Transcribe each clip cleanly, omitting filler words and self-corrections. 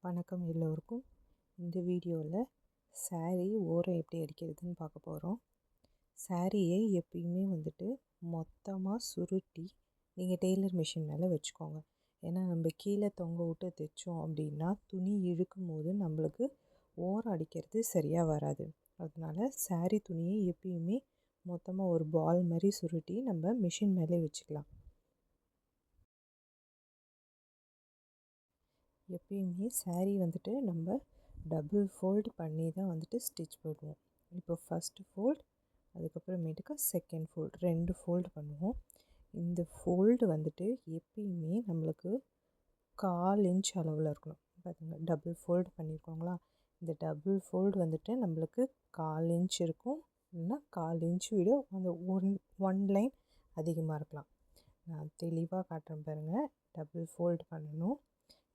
வணக்கம் எல்லோருக்கும். இந்த வீடியோவில் saree ஓரம் எப்படி அடிக்கிறதுன்னு பார்க்க போகிறோம். சாரியை எப்பயுமே மொத்தமாக சுருட்டி நீங்கள் டெய்லர் மிஷின் மேலே வச்சுக்கோங்க. ஏன்னா நம்ம கீழே தொங்க விட்டு தைச்சோம் அப்படின்னா துணி இழுக்கும் போது நம்மளுக்கு ஓரம் அடிக்கிறது சரியாக வராது. அதனால் saree துணியை எப்பயுமே மொத்தமாக ஒரு பால் மாதிரி சுருட்டி நம்ம மிஷின் மேலே வச்சுக்கலாம். எப்பயுமே saree நம்ம டபுள் ஃபோல்டு பண்ணி தான் ஸ்டிச் போடுவோம். இப்போ ஃபஸ்ட்டு ஃபோல்டு, அதுக்கப்புறமேட்டுக்கா செகண்ட் ஃபோல்டு, 2 ஃபோல்டு பண்ணுவோம். இந்த ஃபோல்டு எப்பயுமே நம்மளுக்கு 1/4 இன்ச் அளவில் இருக்கணும். பார்த்துங்க, டபுள் ஃபோல்டு பண்ணியிருக்கோங்களா? இந்த டபுள் ஃபோல்டு நம்மளுக்கு 1/4 இன்ச் இருக்கும், இல்லைன்னா 1/4 இன்ச் விட அந்த ஒன் லைன் அதிகமாக இருக்கலாம். நான் தெளிவாக காட்டுறேன் பாருங்கள். டபுள் ஃபோல்டு பண்ணணும்.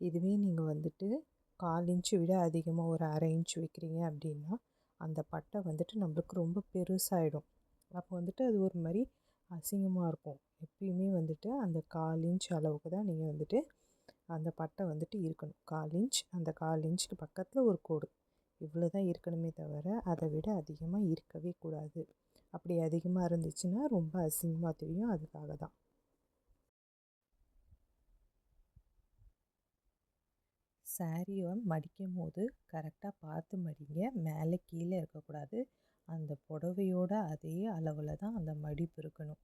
இதுவே நீங்கள் 1/4 இன்ச்சு விட அதிகமாக ஒரு 1/2 இன்ச் வைக்கிறீங்க அப்படின்னா அந்த பட்டை நம்மளுக்கு ரொம்ப பெருசாகிடும். அப்போ அது ஒரு மாதிரி அசிங்கமாக இருக்கும். எப்பயுமே அந்த 1/4 இன்ச் அளவுக்கு தான் நீங்கள் அந்த பட்டை இருக்கணும். 1/4 இன்ச், அந்த 1/4 இன்ச்சுக்கு பக்கத்தில் ஒரு கோடு, இவ்வளோ தான் இருக்கணுமே தவிர அதை விட அதிகமாக இருக்கவே கூடாது. அப்படி அதிகமாக இருந்துச்சுன்னா ரொம்ப அசிங்கமாக தெரியும். அதுக்காக தான். சாரியை மடிக்கும் போது கரெக்டாக பார்த்து மடிங்க. மேலே கீழே இருக்கக்கூடாது. அந்த புடவையோட அதே அளவில் தான் அந்த மடிப்பு இருக்கணும்.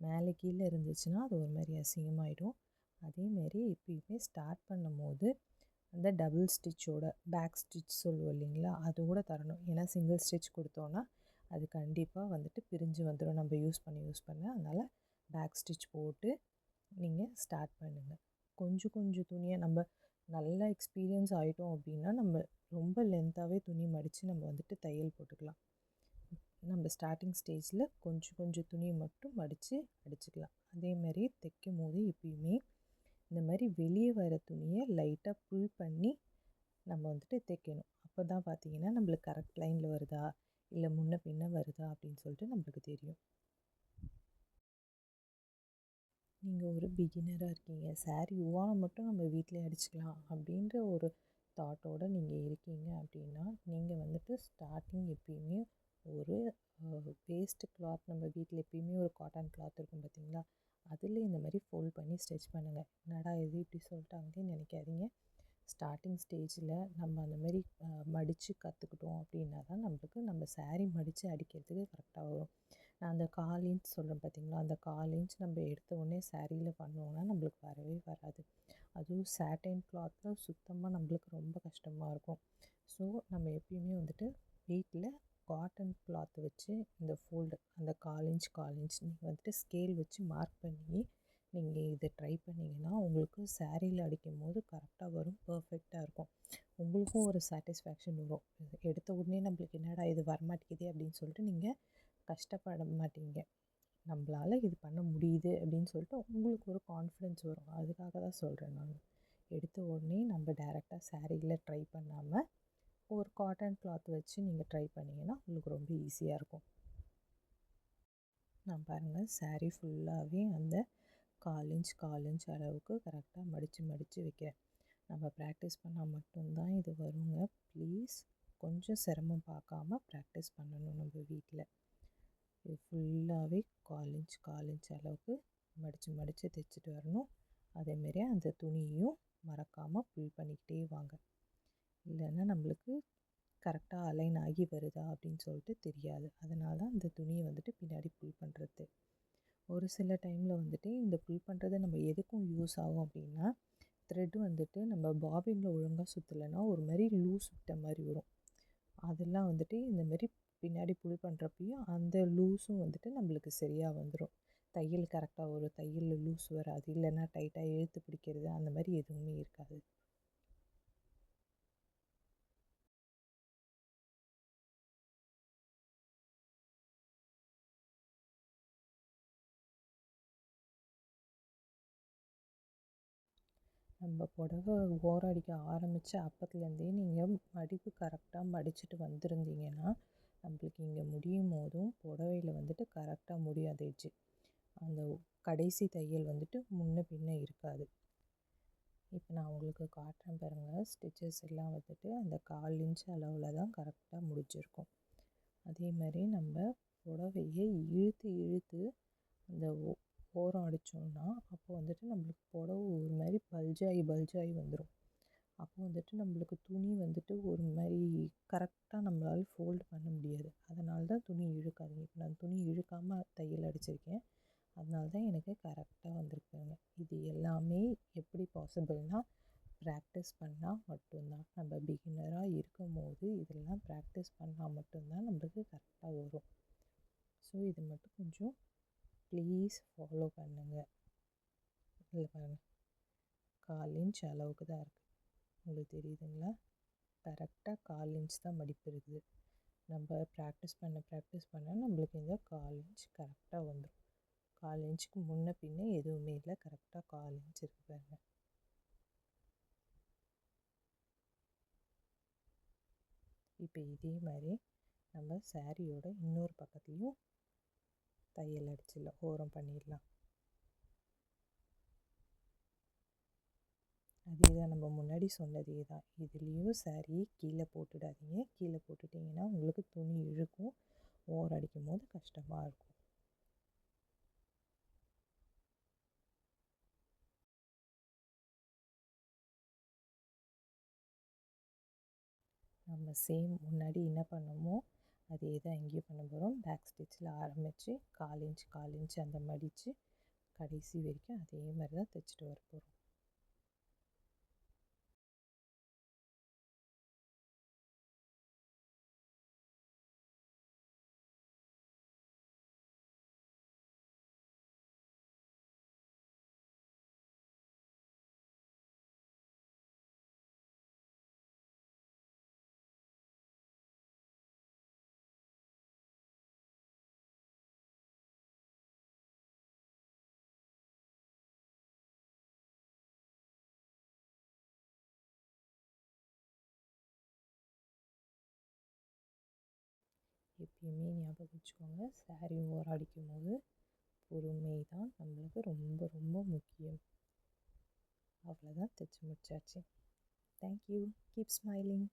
மேலே கீழே இருந்துச்சுன்னா அது ஒரு மாதிரி அசிங்கமாயிடும். அதேமாரி எப்பயுமே ஸ்டார்ட் பண்ணும்போது அந்த டபுள் ஸ்டிச்சோட பேக் ஸ்டிச் சொல்லுவோம் இல்லைங்களா, அதோடு தரணும். ஏன்னா சிங்கிள் ஸ்டிச் கொடுத்தோன்னா அது கண்டிப்பாக பிரிஞ்சு வந்துடும் நம்ம யூஸ் பண்ண. அதனால் பேக் ஸ்டிச் போட்டு நீங்கள் ஸ்டார்ட் பண்ணுங்கள். கொஞ்சம் கொஞ்சம் துணியை நம்ம நல்லா எக்ஸ்பீரியன்ஸ் ஆகிட்டோம் அப்படின்னா நம்ம ரொம்ப லென்த்தாகவே துணி மடித்து நம்ம தையல் போட்டுக்கலாம். நம்ம ஸ்டார்டிங் ஸ்டேஜில் கொஞ்சம் கொஞ்சம் துணியை மட்டும் மடித்து அடிச்சுக்கலாம். அதேமாதிரி தைக்கும் போது எப்பயுமே இந்த மாதிரி வெளியே வர துணியை லைட்டாக புல் பண்ணி நம்ம தைக்கணும். அப்போ தான் பார்த்திங்கன்னா நம்மளுக்கு கரெக்ட் லைனில் வருதா இல்லை முன்ன பின்ன வருதா அப்படின்னு சொல்லிட்டு நம்மளுக்கு தெரியும். நீங்கள் ஒரு பிகினராக இருக்கீங்க, சாரீ ஓரம் மட்டும் நம்ம வீட்டிலே அடிச்சுக்கலாம் அப்படின்ற ஒரு தாட்டோடு நீங்கள் இருக்கீங்க அப்படின்னா நீங்கள் ஸ்டார்டிங் எப்பயுமே ஒரு வேஸ்ட்டு கிளாத், நம்ம வீட்டில் எப்பயுமே ஒரு காட்டன் கிளாத் இருக்கும் பார்த்திங்களா, அதில் இந்த மாதிரி ஃபோல்ட் பண்ணி ஸ்டிச் பண்ணுங்கள். என்னடா இது இப்படி சொல்லிட்டாங்கன்னு நினைக்காதீங்க. ஸ்டார்டிங் ஸ்டேஜில் நம்ம அந்த மாதிரி மடித்து கற்றுக்கிட்டோம் அப்படின்னா தான் நம்ம சாரீ மடித்து அடிக்கிறதுக்கு கரெக்டாக வரும். நான் அந்த 1/4 இன்ச் சொல்கிறேன் பார்த்திங்களா, அந்த 1/4 இன்ச் நம்ம எடுத்த உடனே சாரியில் பண்ணோன்னா நம்மளுக்கு வரவே வராது. அதுவும் சாட்டின் கிளாத்தில் சுத்தமாக நம்மளுக்கு ரொம்ப கஷ்டமாக இருக்கும். ஸோ நம்ம எப்பயுமே வீட்டில் காட்டன் கிளாத் வச்சு இந்த ஃபோல்டு அந்த 1/4 இன்ச் நீங்கள் ஸ்கேல் வச்சு மார்க் பண்ணி நீங்கள் இதை ட்ரை பண்ணிங்கன்னா உங்களுக்கு சாரியில் அடிக்கும் போது கரெக்டாக வரும், பர்ஃபெக்டாக இருக்கும். உங்களுக்கும் ஒரு சாட்டிஸ்ஃபேக்ஷன் வரும். எடுத்த உடனே நம்மளுக்கு என்னடா இது வரமாட்டேங்குது அப்படின்னு சொல்லிட்டு நீங்கள் கஷ்டப்பட மாட்டீங்க. நம்மளால் இது பண்ண முடியுது அப்படின்னு சொல்லிட்டு உங்களுக்கு ஒரு கான்ஃபிடென்ஸ் வரும். அதுக்காக தான் சொல்கிறேன் நான். எடுத்த உடனே நம்ம டைரெக்டாக சாரியில் ட்ரை பண்ணாமல் ஒரு காட்டன் கிளாத் வச்சு நீங்கள் ட்ரை பண்ணிங்கன்னா உங்களுக்கு ரொம்ப ஈஸியாக இருக்கும். நான் பாருங்கள், சாரீ ஃபுல்லாகவே அந்த 1/4 இன்ச் அளவுக்கு கரெக்டாக மடித்து வைக்கிறேன். நம்ம ப்ராக்டிஸ் பண்ணால் மட்டும்தான் இது வருங்க. ப்ளீஸ் கொஞ்சம் சிரமம் பார்க்காம ப்ராக்டிஸ் பண்ணணும். நம்ம வீட்டில் இது ஃபுல்லாகவே 1/4 இன்ச் அளவுக்கு மடித்து தைச்சிட்டு வரணும். அதேமாரி அந்த துணியையும் மறக்காமல் புல் பண்ணிக்கிட்டே வாங்க. இல்லைன்னா நம்மளுக்கு கரெக்டாக அலைன் ஆகி வருதா அப்படின்னு சொல்லிட்டு தெரியாது. அதனால தான் இந்த துணியை பின்னாடி புல் பண்ணுறது. ஒரு சில டைமில் இந்த புல் பண்ணுறது நம்ம எதுக்கும் யூஸ் ஆகும் அப்படின்னா, த்ரெட்டு நம்ம பாபினில் ஒழுங்காக சுற்றலைன்னா ஒரு மாதிரி லூஸ் விட்ட மாதிரி வரும். அதெல்லாம் இந்த மாதிரி பின்னாடி புல் பண்ணுறப்பையும் அந்த லூஸும் நம்மளுக்கு சரியாக வந்துடும். தையல் கரெக்டாக வரும், தையலில் லூஸ் வராது, இல்லைன்னா டைட்டாக இழுத்து பிடிக்கிறது அந்த மாதிரி எதுவுமே இருக்காது. நம்ம புடவை ஓரம் அடிக்க ஆரம்பித்த அப்பத்துலேருந்தே நீங்கள் மடிப்பு கரெக்டாக மடிச்சுட்டு வந்திருந்தீங்கன்னா நம்மளுக்கு இங்கே முடியும் போதும் புடவையில் கரெக்டாக முடியாதேச்சு அந்த கடைசி தையல் முன்ன பின்ன இருக்காது. இப்போ நான் உங்களுக்கு காட்டுறேன் பாருங்கள். ஸ்டிச்சஸ் எல்லாம் வந்துட்டு அந்த 1/4 இன்ச் அளவில் தான் கரெக்டாக முடிஞ்சிருக்கும். அதே மாதிரி நம்ம புடவையை இழுத்து இழுத்து அந்த ஓரம் அடித்தோம்னா அப்போ வந்துட்டு நம்மளுக்கு புடவை ஒரு மாதிரி பல்ஜாகி வந்துடும். அப்போ வந்துட்டு நம்மளுக்கு துணி வந்துட்டு ஒரு மாதிரி கரெக்டாக நம்மளால் ஃபோல்டு பண்ண முடியாது. அதனால தான் துணி இழுக்காதீங்க. இப்போ நான் துணி இழுக்காமல் தையல் அடிச்சிருக்கேன். அதனால தான் எனக்கு கரெக்டாக வந்திருக்குங்க. இது எல்லாமே எப்படி பாசிபிள்னால் ப்ராக்டிஸ் பண்ணால் மட்டும்தான். நம்ம பிகினராக இருக்கும் போது இதெல்லாம் ப்ராக்டிஸ் பண்ணால் மட்டும்தான் நம்மளுக்கு கரெக்டாக வரும். ஸோ இது மட்டும் கொஞ்சம் ப்ளீஸ் ஃபாலோ பண்ணுங்கள். இல்லை பாருங்கள், 1/4 இன்ச் அளவுக்கு தான் இருக்குது. உங்களுக்கு தெரியுதுங்களா? கரெக்டாக 1/4 இன்ச் தான் மடிப்பு இருக்குது. நம்ம ப்ராக்டிஸ் பண்ண நம்மளுக்கு இந்த 1/4 இன்ச் கரெக்டாக வந்துடும். 1/4 இன்ச்சுக்கு முன்ன பின்ன எதுவுமே இல்லை, கரெக்டாக 1/4 இன்ச் இருக்கு பாருங்க. இப்போ இதே மாதிரி நம்ம சாரியோட இன்னொரு பக்கத்துலேயும் தையல் அடிச்சிடலாம், ஓரம் பண்ணிடலாம். அதே தான் நம்ம முன்னாடி சொன்னதே தான். இதுலேயும் சாரி கீழே போட்டுடாதீங்க. கீழே போட்டுட்டிங்கன்னா உங்களுக்கு துணி இழுக்கும், ஓரம் அடிக்கும் போது கஷ்டமாக இருக்கும். நம்ம சேம் முன்னாடி என்ன பண்ணோமோ அதே தான் இங்கேயும் பண்ண போகிறோம். பேக் ஸ்டிச்சில் ஆரம்பித்து 1/4 இன்ச் அந்த மடித்து கடைசி வரைக்கும் அதே மாதிரி தான் தைச்சிட்டு வர போகிறோம். எப்பயுமே ஞாபகம் வச்சுக்கோங்க, சாரி ஓரம் அடிக்கும் போது பொறுமை தான் நம்மளுக்கு ரொம்ப ரொம்ப முக்கியம். அவ்வளோதான், தைச்சி முடிச்சாச்சு. தேங்க்யூ. Keep smiling.